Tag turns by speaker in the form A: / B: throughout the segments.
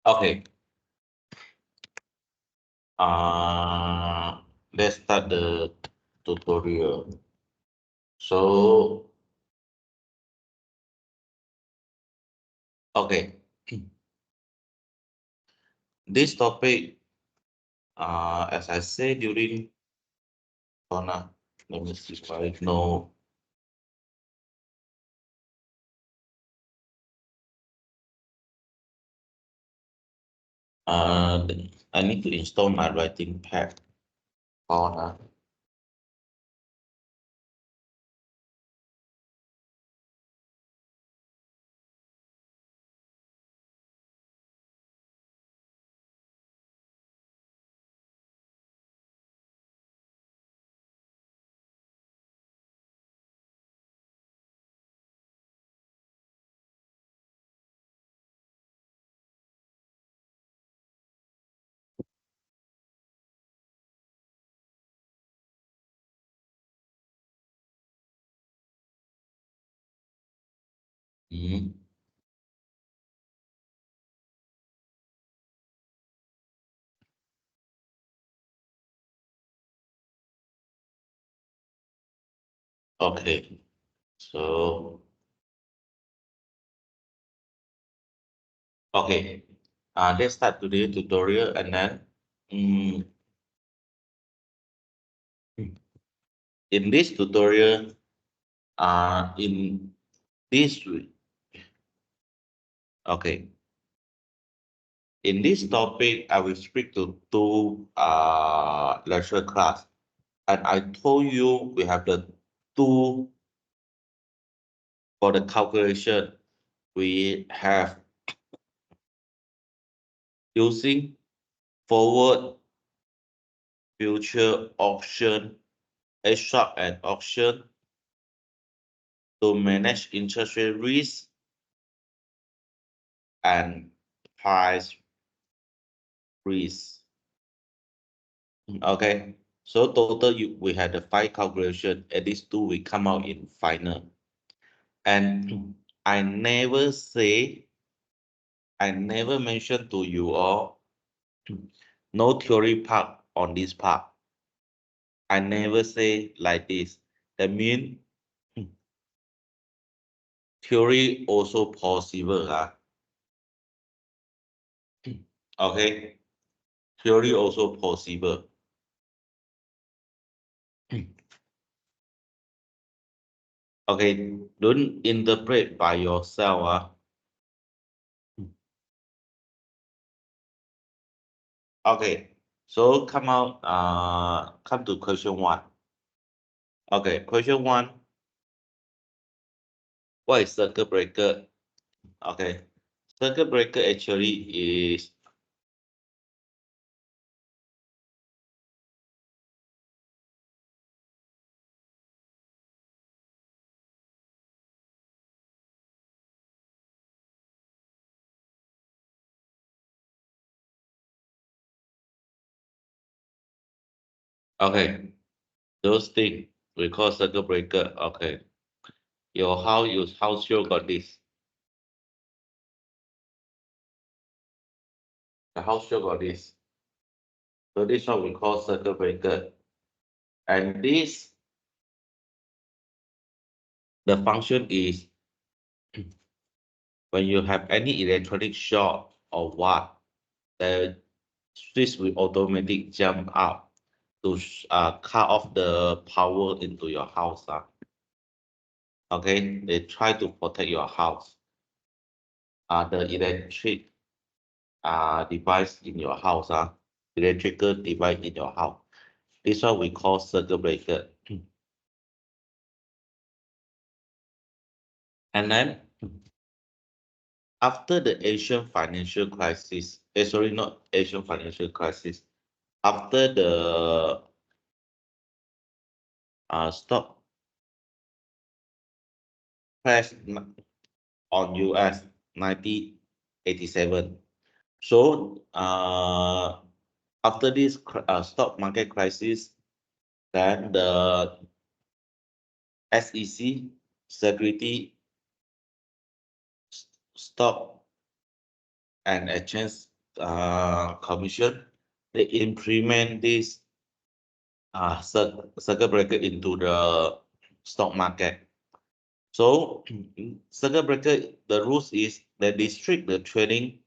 A: Okay. Let's start the tutorial. So, okay, this topic, as I said during, let me see if I know. I need to install my writing pad. Corner. Mhm. Okay, so, okay, let's start today's tutorial and then, mm, in this tutorial, in this, okay. In this topic, I will speak to two lecture class. And I told you we have the two for the calculation. We have using forward, future, option, swap and option to manage interest rate risk and price risk. Okay. So total we had the five calculation. At least two we come out in final. And I never mentioned to you all no theory part on this part. I never say like this. That means theory also possible. Okay, theory also possible. Okay, don't interpret by yourself. Okay, so come to question one. Okay, question one. What is circuit breaker? Okay, circuit breaker actually is okay. Those things we call circuit breaker. Okay, your house sure got this. The house sure got this. So this one we call circuit breaker. And this, the function is when you have any electronic short or what, the switch will automatically jump up to cut off the power into your house. Okay, they try to protect your house. The electric device in your house, electrical device in your house. This one we call circuit breaker. And then after the Asian financial crisis, sorry, not Asian financial crisis, after the stock crash on US 1987. So after this stock market crisis, then the SEC, Security Stock and Exchange Commission, they implement this circuit breaker into the stock market. So circuit breaker, the rules is that restrict the trading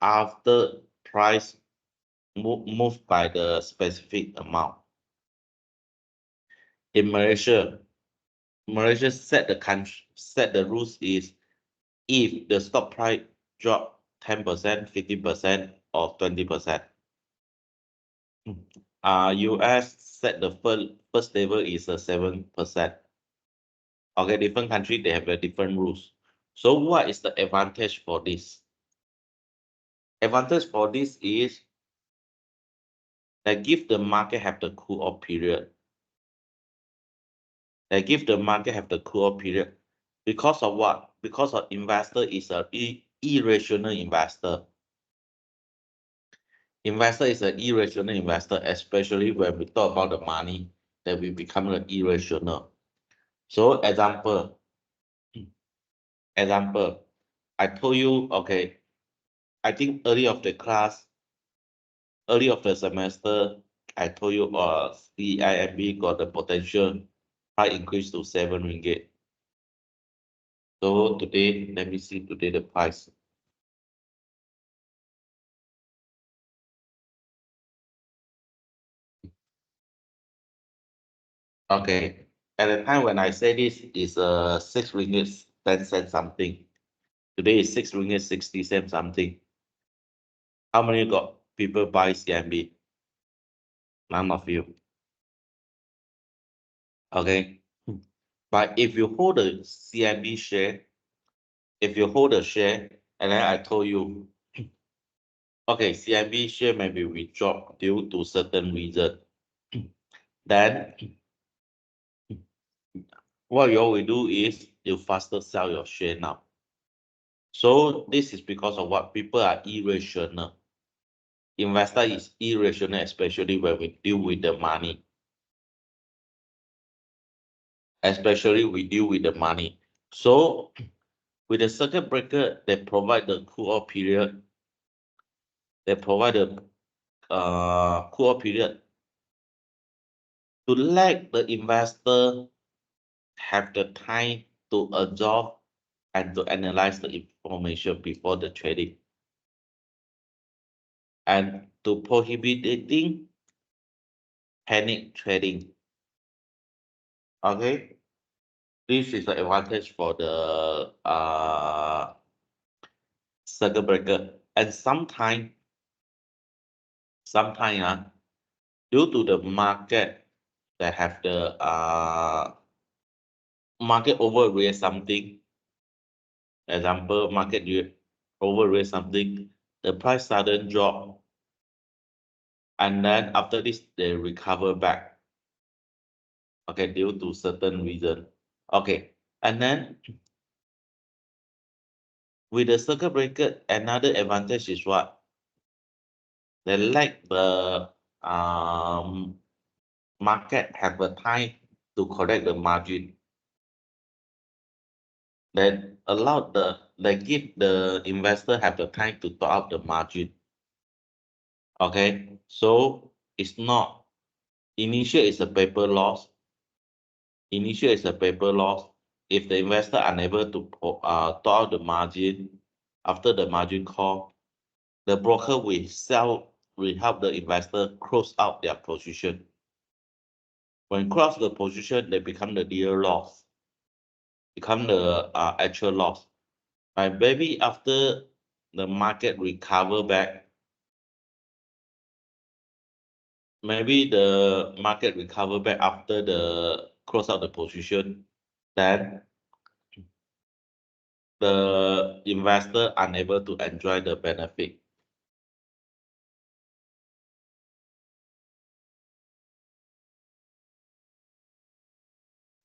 A: after price move by the specific amount. In Malaysia set the rules is if the stock price drop 10%, 50%, or 20%. US set the first level is a 7%. Okay, different country they have a different rules. So what is the advantage for this? Advantage for this is that give the market have the cool off period. They give the market have the cool off period. Because of what? Because of investor is a irrational investor. Investor is an irrational investor, especially when we talk about the money that we become irrational. So example, I told you, okay, I think early of the semester, I told you CIMB got the potential price increase to 7 ringgit. So today, let me see today the price. Okay, at the time when I say this is 6 ringgit 10 cents something. Today is 6 ringgit 60 cents something. How many got people buy CIMB? None of you. Okay. But if you hold the CIMB share, if you hold the share, and then I told you, okay, CIMB share maybe we drop due to certain reason, then what you will do is you faster sell your share now. So this is because of what people are irrational. Investor is irrational, especially when we deal with the money. Especially we deal with the money. So with the circuit breaker, they provide the cool-off period. They provide the cool-off period to let the investor have the time to absorb and to analyze the information before the trading. And to prohibiting panic trading. Okay, this is the advantage for the circuit breaker. And sometimes due to the market that have the market overreact something, example market overreact something, the price sudden drop, and then after this they recover back, okay, due to certain reason. Okay, and then with the circuit breaker, another advantage is what? They like the market have a time to correct the margin. They give the investor have the time to top up the margin. Okay, so it's not initial is a paper loss. Initial is a paper loss. If the investor unable to top up the margin after the margin call, the broker will help the investor close out their position. When close the position, they become the real loss, become the actual loss. But maybe after the market recover back, maybe the market recover back after the close out the position, then the investor unable to enjoy the benefit.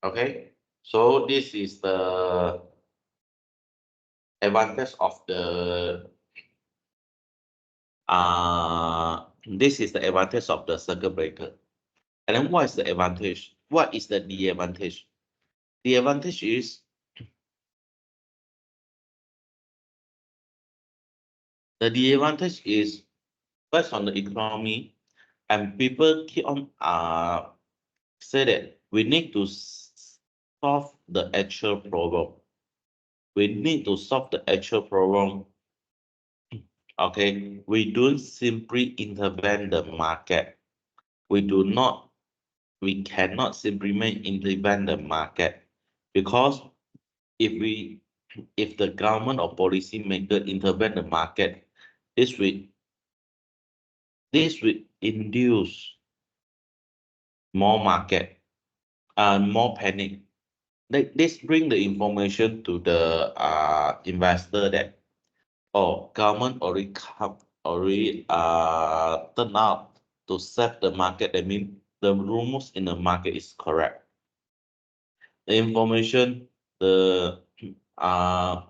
A: Okay, so this is the advantage of the circuit breaker. And then what is the advantage? What is the disadvantage? The advantage is The disadvantage is based on the economy, and people keep on say that we need to solve the actual problem. We need to solve the actual problem. Okay, we don't simply intervene the market. We do not, we cannot simply intervene the market, because if we, if the government or policy maker intervene the market, this will, this will induce more market and more panic. This bring the information to the investor that, oh, government already come, already turn out to set the market. That means the rumors in the market is correct. The information, the uh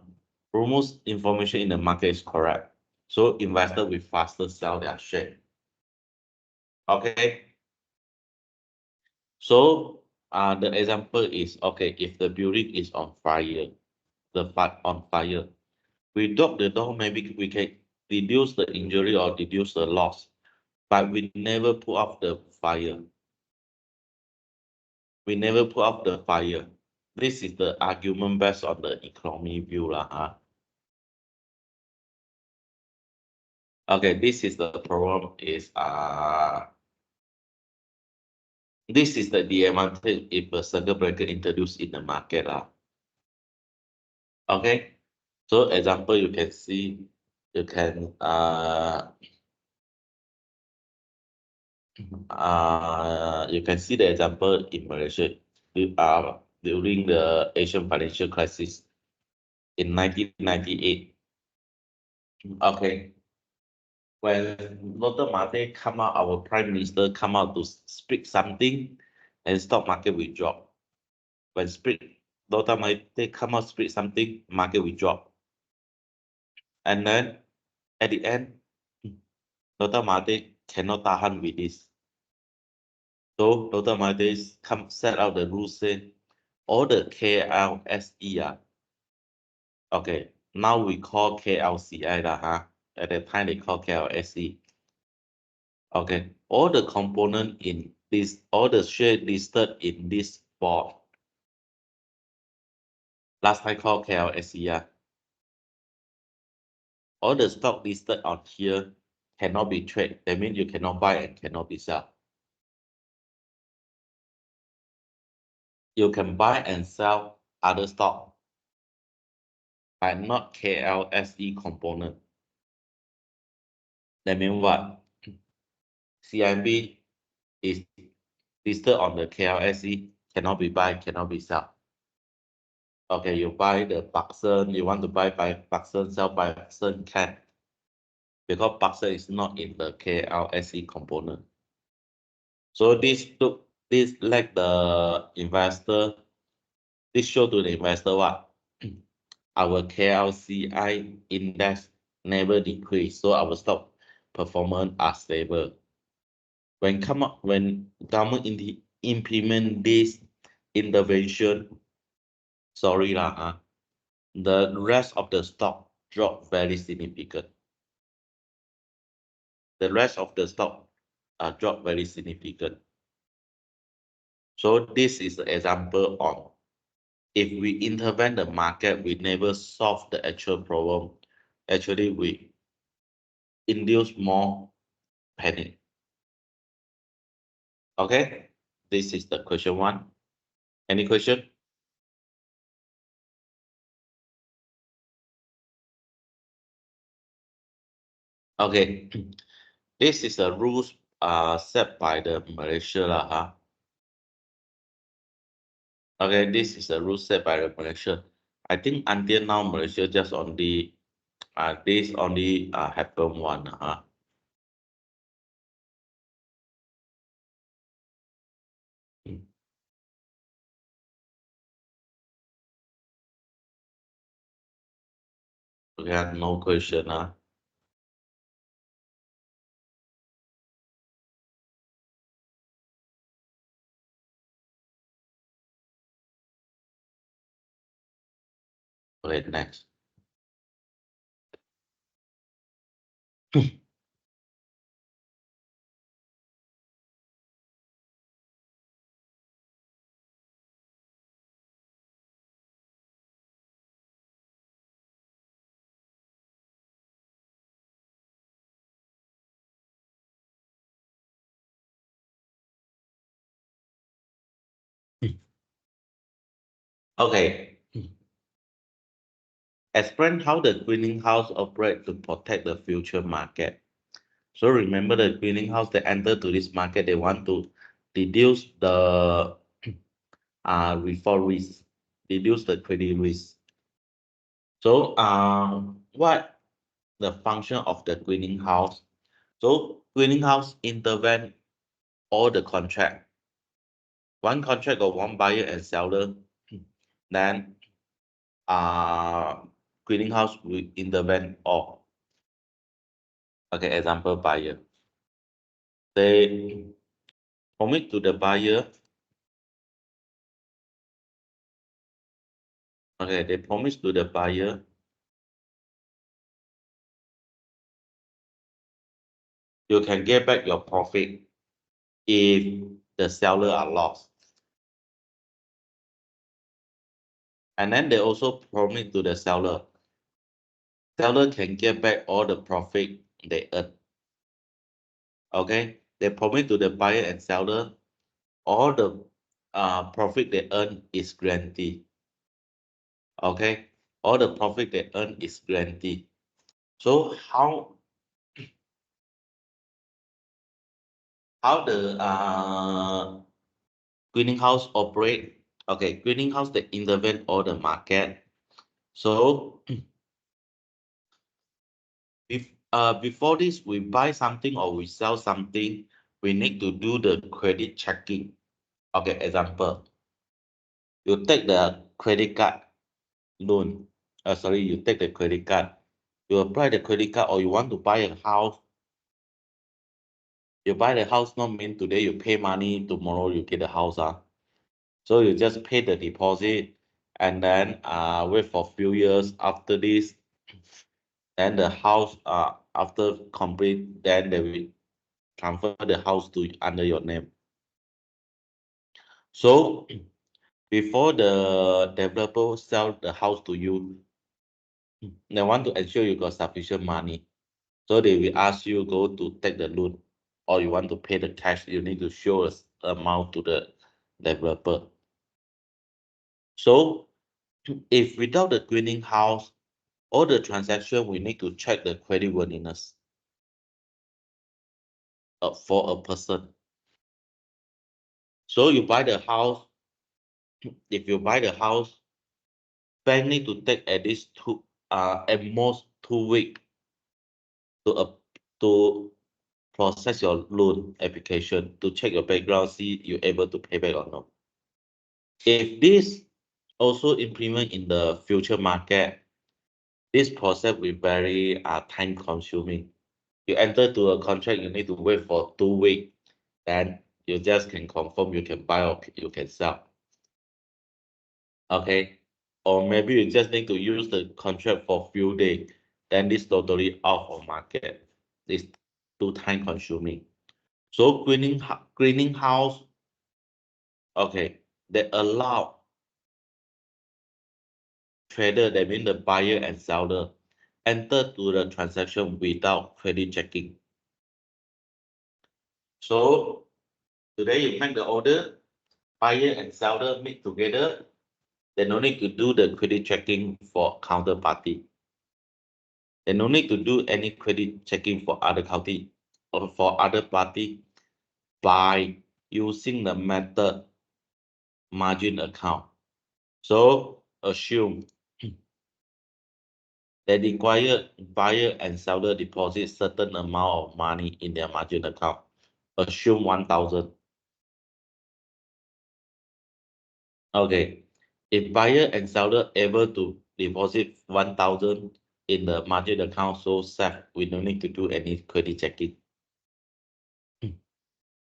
A: rumors information in the market is correct. So investor will faster sell their share. Okay. So the example is, okay, if the building is on fire, the fire on fire, we dog the door, maybe we can reduce the injury or reduce the loss, but we never put out the fire. We never put out the fire. This is the argument based on the economy view lah. Huh? Okay, this is the problem is this is the advantage if a circuit breaker introduced in the market lah. Okay, so example you can see, you can you can see the example in Malaysia during the Asian financial crisis in 1998. Okay, when Dr. Mahathir come out, our prime minister come out to speak something, and stock market will drop. When speak, Dr. Mahathir come out speak something, market will drop. And then at the end, Dr. Mahathir cannot tahan with this. So Dr. Mahathir come set out the rules, say all the KLSE okay, now we call KLCI lah, huh? At the time they call KLSE. Okay, all the component in this, all the share listed in this board, last time called KLSE, all the stock listed on here cannot be traded. That means you cannot buy and cannot be sell. You can buy and sell other stock, but not KLSE component. That means what? CIMB is listed on the KLSE, cannot be buy, cannot be sell. Okay, you buy the Pakistan, you want to buy by Pakistan, sell by Pakistan, can. Because Pakistan is not in the KLSE component. So this let the investor, this show to the investor what? Our KLCI index never decrease, so our stock performance are stable. When government implement this intervention, sorry lah, the rest of the stock drop very significant. The rest of the stock drop very significant. So this is the example on, if we intervene the market, we never solve the actual problem. Actually, we induce more panic. Okay, this is the question one. Any question? Okay, this is a rules set by the Malaysia lah. Huh? Okay, this is a rule set by the Malaysia. I think until now Malaysia just only this only happen one. Huh? We have no question. Okay, next. Okay. Explain how the greenhouse operates to protect the future market. So remember the greenhouse they enter to this market, they want to reduce the default risk, reduce the credit risk. So what the function of the greenhouse? So greenhouse intervene all the contract. One contract of one buyer and seller, then greenhouse will intervene all. Okay, example buyer. They commit to the buyer. Okay, they promise to the buyer you can get back your profit if the seller are lost. And then they also promise to the seller can get back all the profit they earn. Okay, they promise to the buyer and seller all the profit they earn is guaranteed. Okay, all the profit they earn is guaranteed. So how the greenhouse operate? Okay, greenhouse they intervene all the market. So if before this we buy something or we sell something, we need to do the credit checking. Okay, example, you take the credit card loan. Sorry, you take the credit card. You apply the credit card or you want to buy a house. You buy the house, not mean today you pay money, tomorrow you get the house. So you just pay the deposit and then wait for a few years after this. Then the house after complete, then they will transfer the house to under your name. So before the developer sell the house to you, they want to ensure you got sufficient money. So they will ask you go to take the loan or you want to pay the cash, you need to show us amount to the developer. So if without the greenhouse, all the transaction we need to check the credit worthiness for a person. So you buy the house, if you buy the house, bank need to take at least at most 2 weeks to process your loan application to check your background, see you're able to pay back or not. If this also implement in the future market, this process will very time consuming. You enter to a contract, you need to wait for 2 weeks, then you just can confirm you can buy or you can sell. Okay, or maybe you just need to use the contract for few days, then this totally out of market. This too time consuming. So cleaning house, okay, they allow trader, that means the buyer and seller, enter to the transaction without credit checking. So today you make the order, buyer and seller meet together, they no need to do the credit checking for counterparty. They no need to do any credit checking for other party or for other party by using the method margin account. So assume they require buyer and seller deposit certain amount of money in their margin account. Assume 1,000. Okay. If buyer and seller able to deposit 1,000 in the margin account, so safe, we don't need to do any credit checking.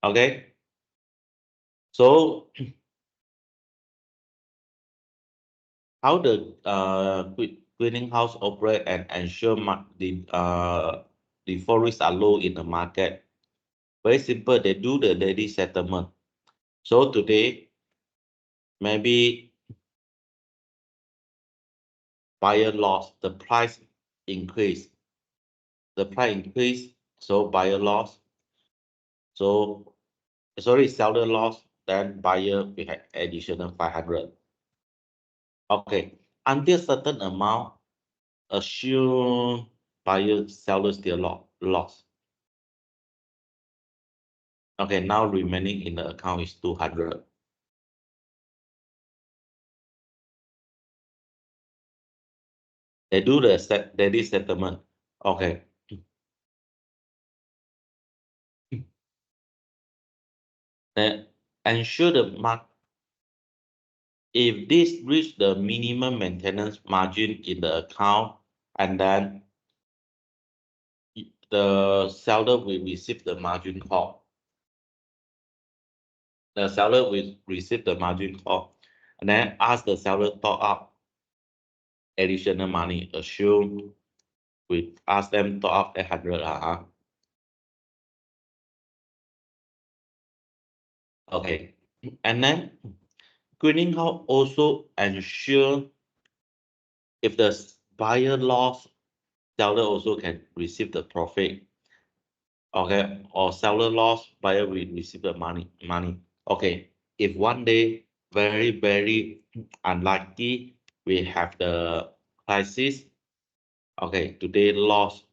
A: Okay. So how the clearinghouse operate and ensure the forex are low in the market? Very simple. They do the daily settlement. So today, maybe buyer loss, the price increase. The price increase, so buyer loss. So sorry, seller loss, then buyer we have additional 500. Okay, until certain amount, assume buyer seller still loss. Okay, now remaining in the account is 200. They do the daily settlement. Okay. Then ensure the mark if this reach the minimum maintenance margin in the account, and then the seller will receive the margin call. The seller will receive the margin call, and then ask the seller top up additional money. Assume we ask them top up 800. Okay, and then cleaning house also ensure if the buyer loss, seller also can receive the profit. Okay, or seller loss, buyer will receive the money. Okay, if one day very unlucky, we have the crisis. Okay, today lost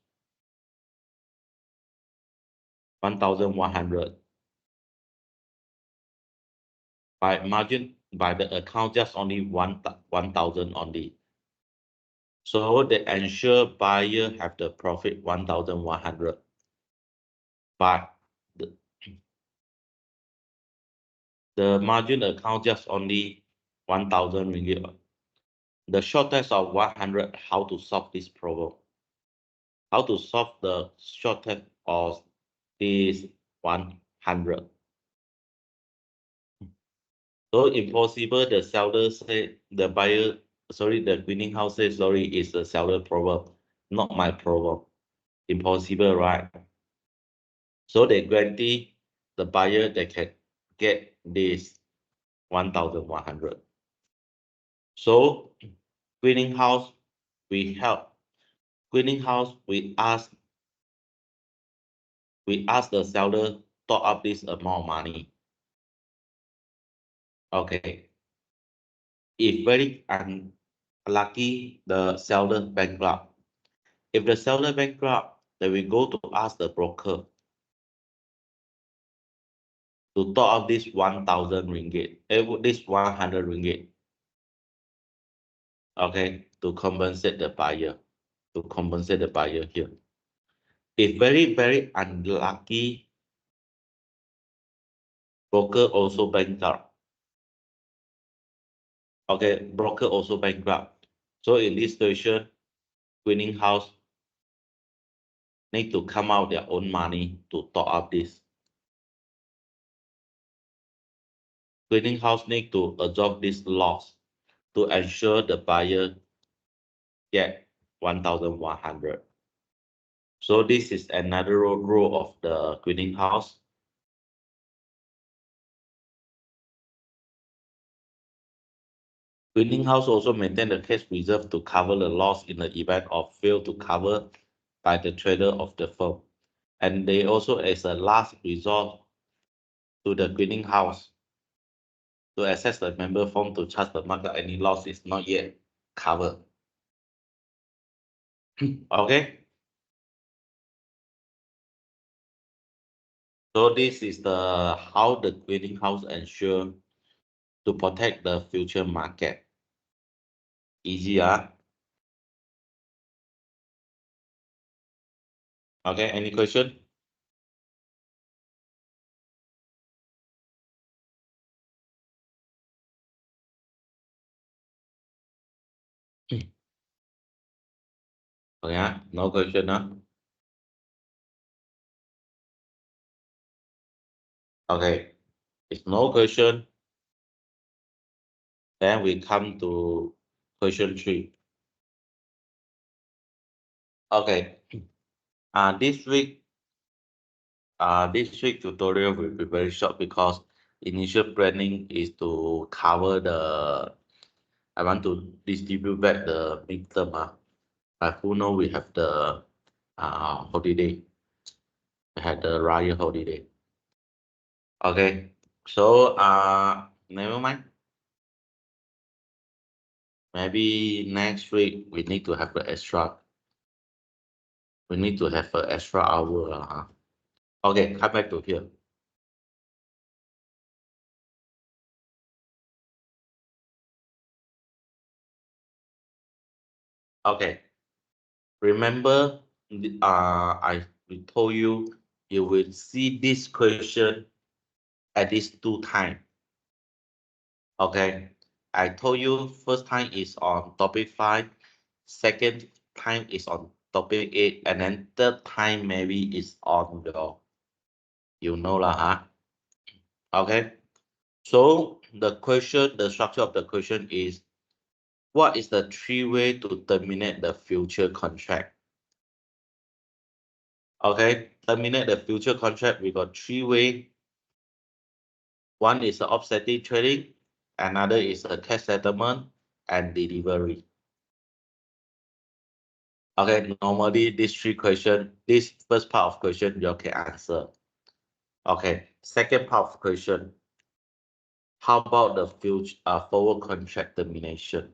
A: 1,100 by margin by the account, just only 1,000 only. So they ensure buyer have the profit 1,100, but the margin account just only 1,000 ringgit. The shortage of 100, how to solve this problem? How to solve the shortage of this 100? So impossible, the seller say, the buyer, sorry, the cleaning house says, sorry, it's the seller problem, not my problem. Impossible, right? So they guarantee the buyer they can get this 1,100. So cleaning house, we help. Cleaning house, we ask the seller top up this amount of money. Okay. If very unlucky, the seller bankrupt. If the seller bankrupt, then we go to ask the broker to top up this 1,000 ringgit, this 100 ringgit. Okay, to compensate the buyer, here. If very unlucky, broker also bankrupt. Okay, broker also bankrupt. So in this situation, cleaning house need to come out their own money to top up this. Cleaning house need to absorb this loss to ensure the buyer get 1,100. So this is another rule of the cleaning house. Cleaning house also maintain the cash reserve to cover the loss in the event of fail to cover by the trader of the firm. And they also, as a last resort to the cleaning house, to access the member form to charge the market any loss is not yet covered. Okay. So this is the how the cleaning house ensure to protect the future market. Easy, Okay, any question? Okay, no question, Okay, if no question, then we come to question 3. Okay, this week tutorial will be very short because initial planning is to cover the. I want to distribute back the midterm. But who know we have the holiday. We had the Raya holiday. Okay, so never mind. Maybe next week we need to have an extra. We need to have an extra hour. Okay, come back to here. Okay. Remember, I told you you will see this question at these 2 times. Okay. I told you first time is on topic 5, second time is on topic 8, and then third time maybe is on your, you know lah, huh? Okay. So the structure of the question is, what is the 3 way to terminate the future contract? Okay, terminate the future contract, we got 3 way. One is the offsetting trading, another is a cash settlement and delivery. Okay, normally these 3 questions, this first part of question you can answer. Okay, second part of question, how about the future forward contract termination?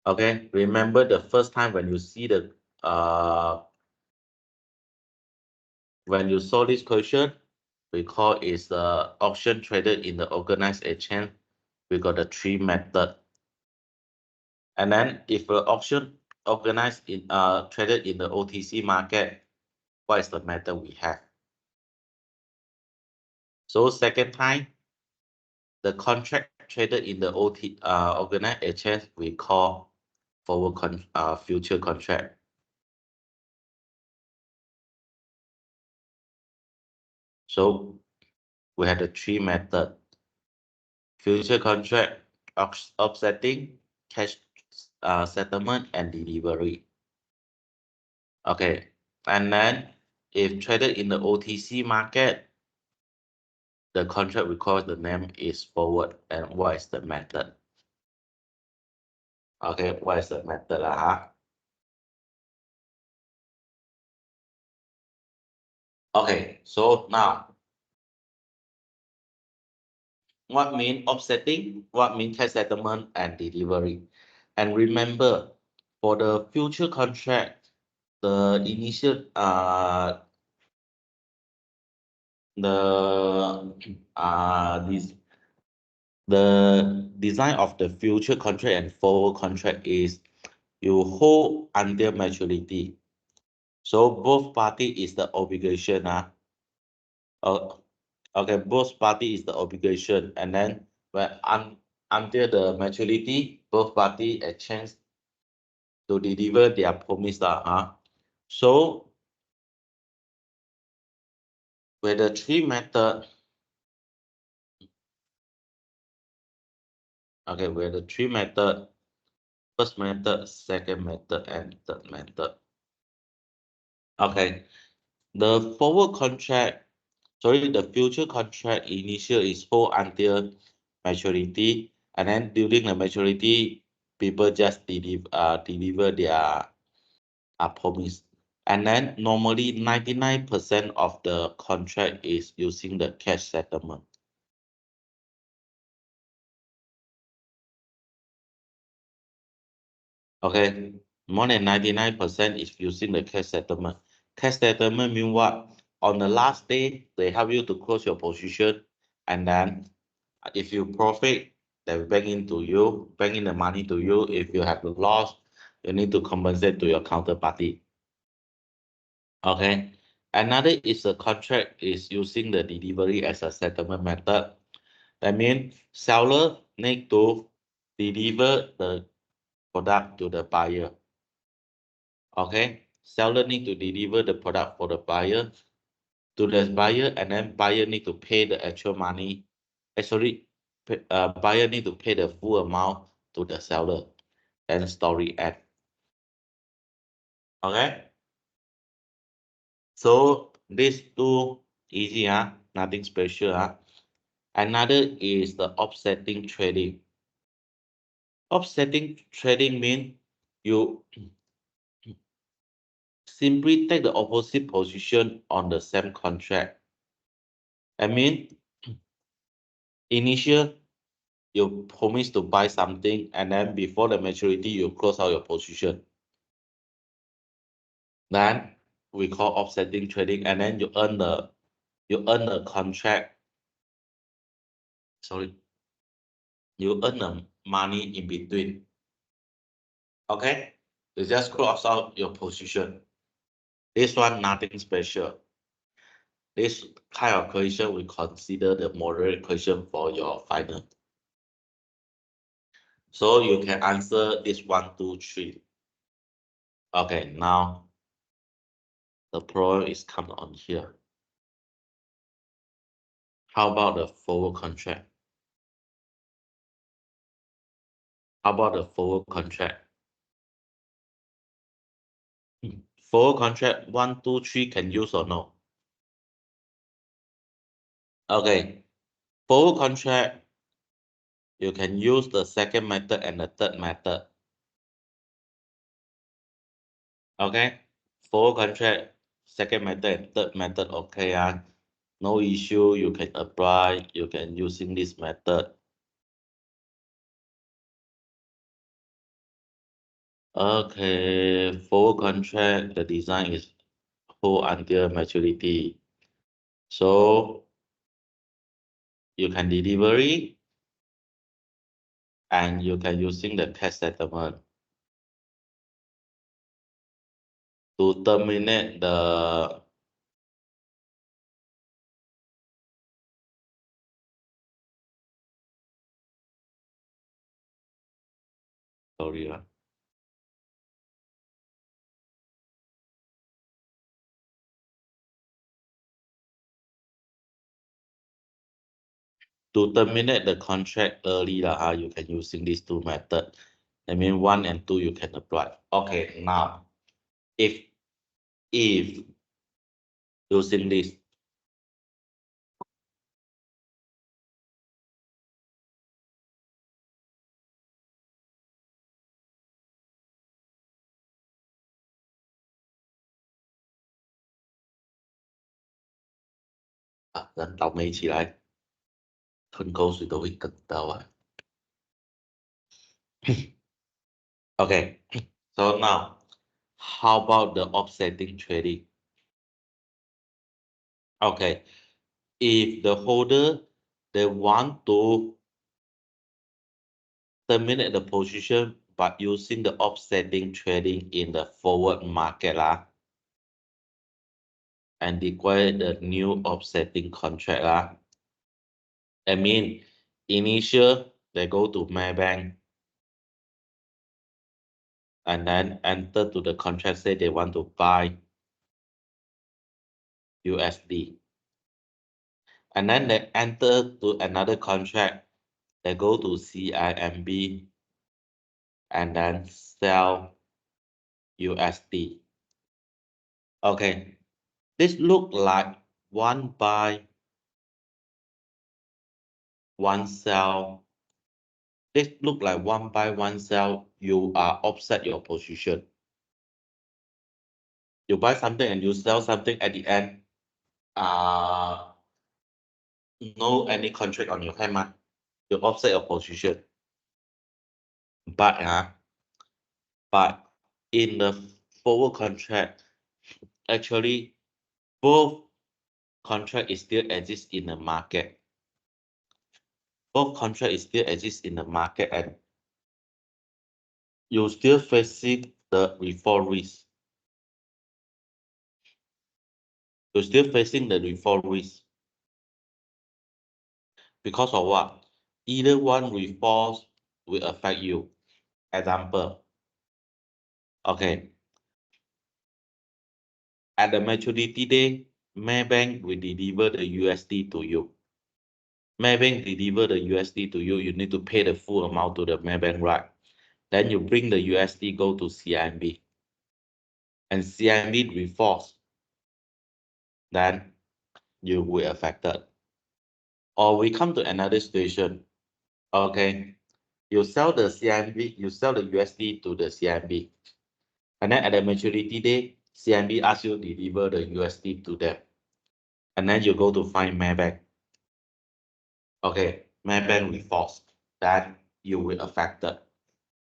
A: Okay, remember the first time when you see the when you saw this question, we call is the option traded in the organized exchange. We got the 3 method. And then if an option organized in traded in the OTC market, what is the method we have? So second time, the contract traded in the organized exchange we call forward future contract. So we have the 3 method: future contract, offsetting, cash settlement, and delivery. Okay, and then if traded in the OTC market, the contract we call the name is forward. And what is the method? Okay, what is the method? Okay, so now what mean offsetting? What mean cash settlement and delivery? And remember, for the future contract, the initial this the design of the future contract and forward contract is you hold until maturity. So both party is the obligation. Okay, both party is the obligation, and then when until the maturity, both party exchange to deliver their promise. So with the 3 method, okay, with the 3 method, first method, second method, and third method. Okay, the forward contract, sorry, the future contract initial is hold until maturity, and then during the maturity, people just deliver their promise. And then normally 99% of the contract is using the cash settlement. Okay, more than 99% is using the cash settlement. Cash settlement mean what? On the last day, they help you to close your position, and then if you profit, they will bank in the money to you. If you have a loss, you need to compensate to your counterparty. Okay. Another is a contract is using the delivery as a settlement method. That means seller need to deliver the product to the buyer. Okay. Seller need to deliver the product for the buyer to the buyer, and then buyer need to pay the actual money. Actually, buyer need to pay the full amount to the seller. And story end. Okay. So these 2 easy, nothing special. Another is the offsetting trading. Offsetting trading means you simply take the opposite position on the same contract. I mean, initial you promise to buy something, and then before the maturity, you close out your position. Then we call offsetting trading, and then you earn the contract. Sorry, you earn the money in between. Okay, you just close out your position. This one nothing special. This kind of question we consider the moderate question for your final. So you can answer this 1, 2, 3. Okay, now the problem is come on here. How about the forward contract? How about the forward contract? Forward contract 1, 2, 3 can use or no? Okay, forward contract, you can use the second method and the third method. Okay, forward contract, second method and third method, okay, no issue, you can apply, you can using this method. Okay, forward contract, the design is hold until maturity. So you can delivery and you can using the cash settlement to terminate the sorry. To terminate the contract early, you can using these two methods. I mean 1 and 2 you can apply. Okay, now if using this,人倒霉起来，吞口水都会哽到啊。Okay, so now how about the offsetting trading? Okay, if the holder they want to terminate the position but using the offsetting trading in the forward market and require the new offsetting contract I mean, initial they go to Maybank and then enter to the contract, say they want to buy USD. And then they enter to another contract, they go to CIMB and then sell USD. Okay, this look like one buy, one sell. This look like one buy, one sell. You are offset your position. You buy something and you sell something at the end. No any contract on your hand, you offset your position. But in the forward contract, actually both contract is still exist in the market. Both contract is still exist in the market, and you still facing the default risk. You're still facing the default risk. Because of what? Either one default will affect you. Example. Okay. At the maturity day, Maybank will deliver the USD to you. Maybank deliver the USD to you, you need to pay the full amount to the Maybank, right? Then you bring the USD, go to CIMB. And CIMB defaults. Then you will affected. Or we come to another situation. Okay. You sell the CIMB, you sell the USD to the CIMB. And then at the maturity day, CIMB asks you to deliver the USD to them. And then you go to find Maybank. Okay, Maybank defaults. then you will affected.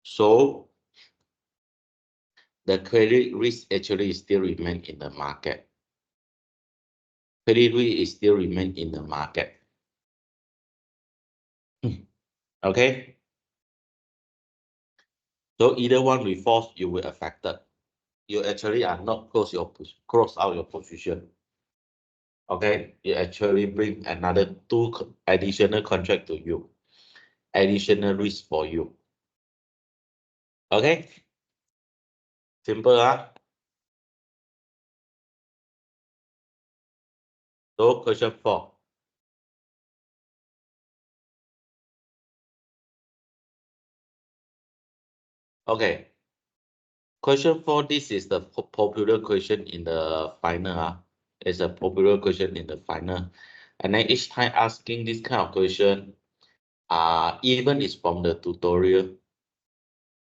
A: So the credit risk actually still remain in the market. Credit risk is still remain in the market. Okay. So either one we force, you will affected. You actually are not close out your position. Okay, you actually bring another two additional contract to you, additional risk for you. Okay, simple, huh? So question 4. Okay, question 4. This is the popular question in the final. It's a popular question in the final, and then each time asking this kind of question, even it's from the tutorial,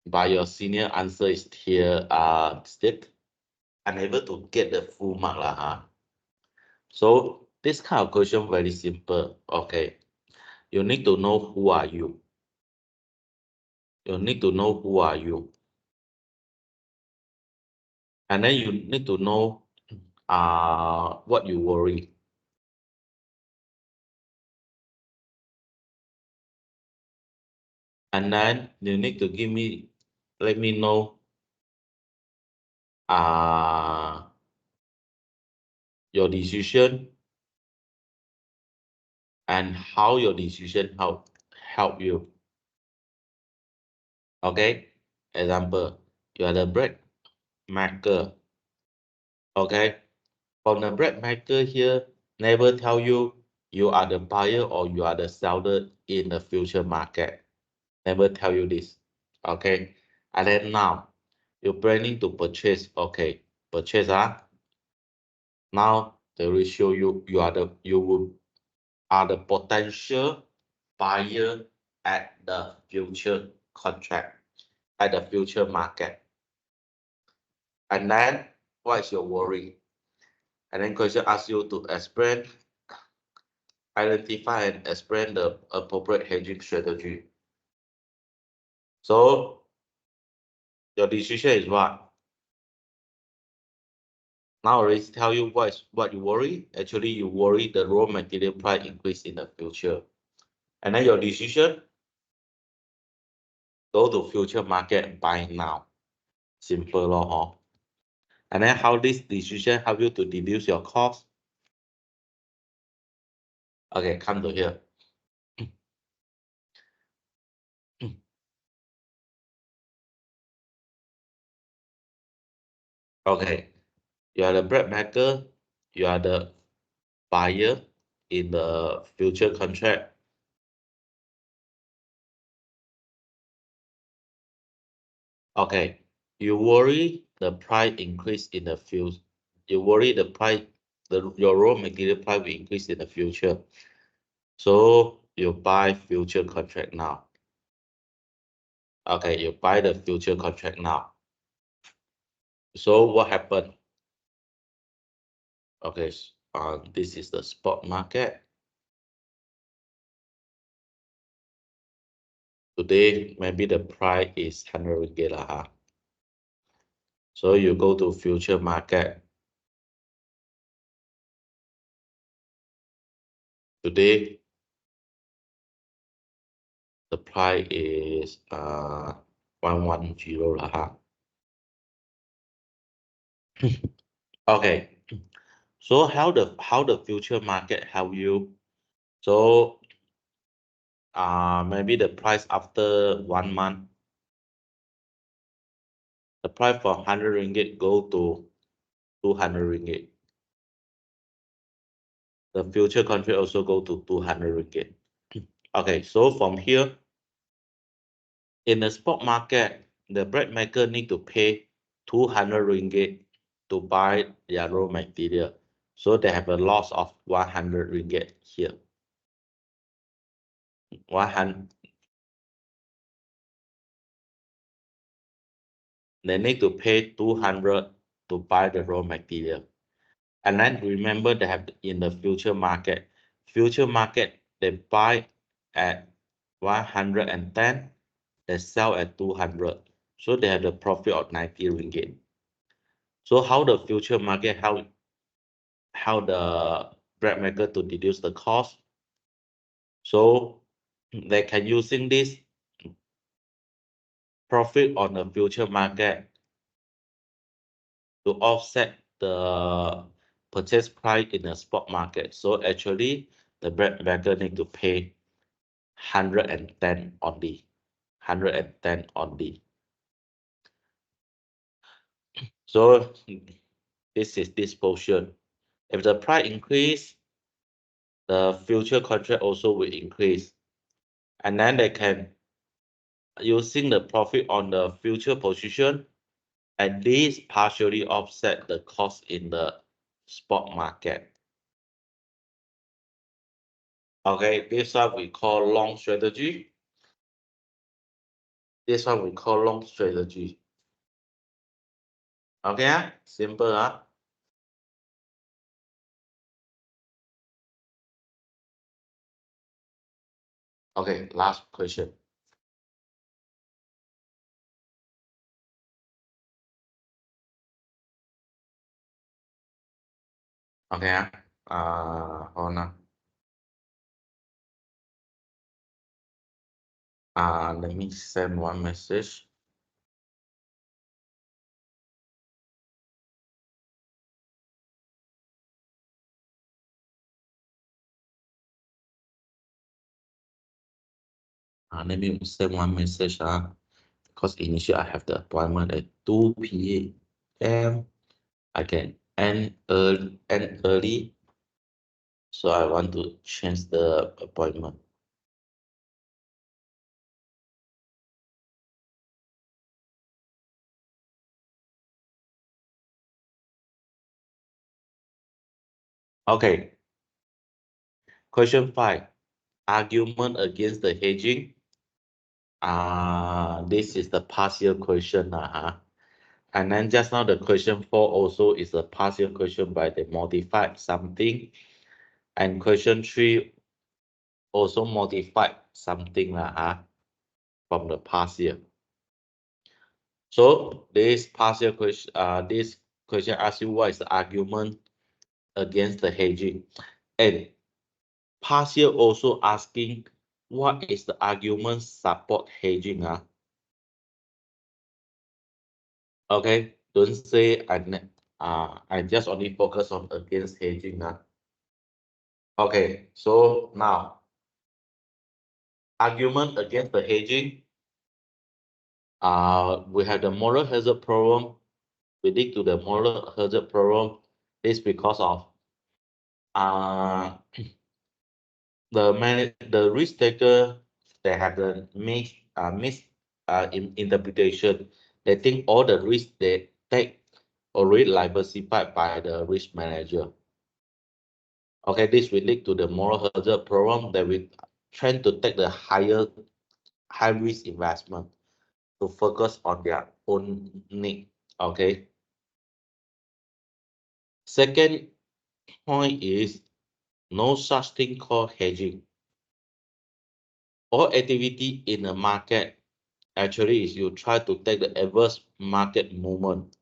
A: but your senior answer is here. Still unable to get the full mark lah. So this kind of question very simple. Okay, you need to know who are you. You need to know who are you. And then you need to know what you worry. And then you need to let me know your decision and how your decision help you. Okay, example, you are the bread maker. Okay, from the bread maker here, never tell you you are the buyer or you are the seller in the future market. Never tell you this. Okay, and then now you're planning to purchase. Okay, purchase. Now they will show you you are the potential buyer at the future contract, at the future market. And then what is your worry? And then question asks you to identify and explain the appropriate hedging strategy. So your decision is what? Now already tell you what you worry. Actually, you worry the raw material price increase in the future. And then your decision, go to future market and buy now. Simple law. And then how this decision help you to reduce your cost? Okay, come to here. Okay, you are the bread maker, you are the buyer in the future contract. Okay, you worry the price increase in the future. You worry the price, your raw material price will increase in the future. So you buy future contract now. Okay, you buy the future contract now. So what happened? Okay, this is the spot market. Today, maybe the price is 100 ringgit lah. So you go to future market. Today, the price is 110 lah. Okay. So how the future market help you? So maybe the price after 1 month, the price for 100 ringgit go to 200 ringgit. The future contract also go to 200 ringgit. Okay, so from here, in the spot market, the bread maker need to pay 200 ringgit to buy their raw material. So they have a loss of 100 ringgit here. 100. They need to pay 200 to buy the raw material. And then remember they have in the future market. Future market, they buy at 110, they sell at 200. So they have the profit of 90 ringgit. So how the future market, how the bread maker to deduce the cost? So they can using this profit on the future market to offset the purchase price in the spot market. So actually, the bread maker need to pay 110 only. 110 only. So this is this portion. If the price increase, the future contract also will increase. And then they can using the profit on the future position, at least partially offset the cost in the spot market. Okay, this one we call long strategy. This one we call long strategy. Okay, simple. Okay, last question. Okay, hold on. Let me send one message. Let me send one message. Because initially I have the appointment at 2 p.m. I can end early. So I want to change the appointment. Okay. Question 5. Argument against the hedging. This is the partial question. And then just now the question 4 also is a partial question by the modified something. And question 3 also modified something from the partial. So this partial question, this question asks you what is the argument against the hedging, and partial also asking what is the argument support hedging. Okay, don't say I just only focus on against hedging. Okay, so now argument against the hedging. We have the moral hazard problem. We dig to the moral hazard problem. This because of the risk taker, they have the interpretation. They think all the risk they take already diversified by the risk manager. Okay, this will lead to the moral hazard problem that we tend to take the high risk investment to focus on their own need. Okay. Second point is no such thing called hedging. All activity in the market actually is you try to take the adverse market movement.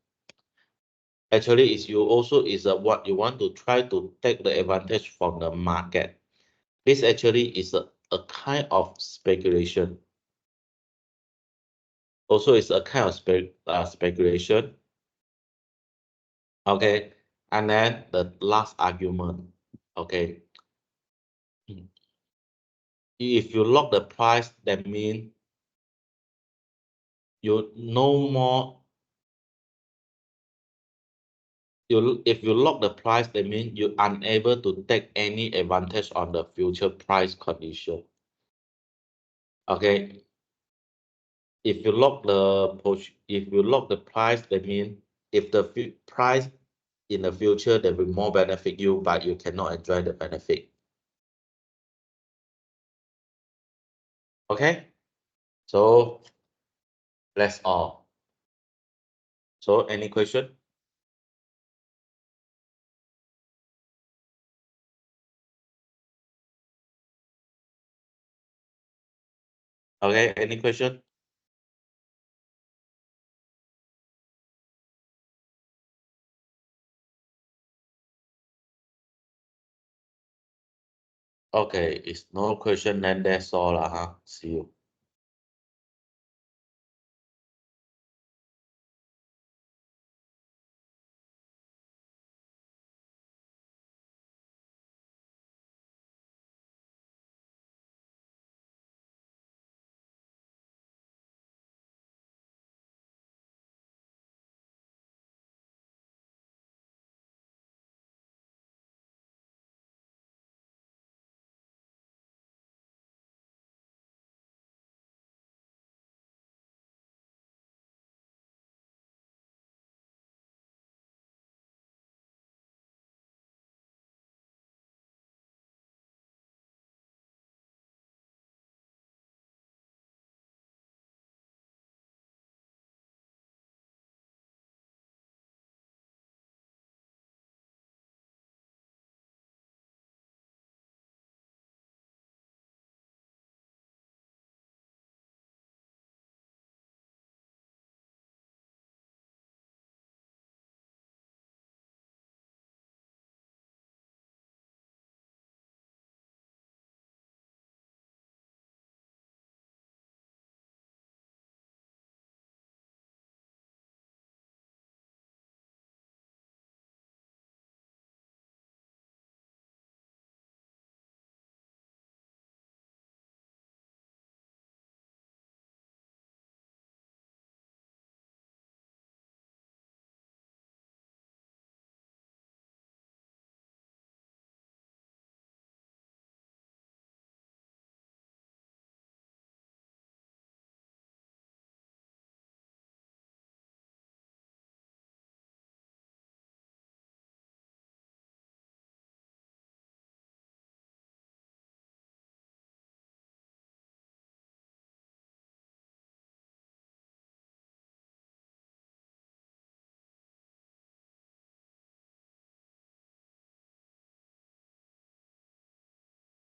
A: Actually, is you also is what you want to try to take the advantage from the market. This actually is a kind of speculation. Also, it's a kind of speculation. Okay, and then the last argument. Okay, if you lock the price, that means you no more. If you lock the price, that means you're unable to take any advantage on the future price condition. Okay. If you lock the price, that means if the price in the future that will more benefit you, but you cannot enjoy the benefit. Okay. So that's all. So any question? Okay, any question? Okay, it's no question, then that's all, huh? See you.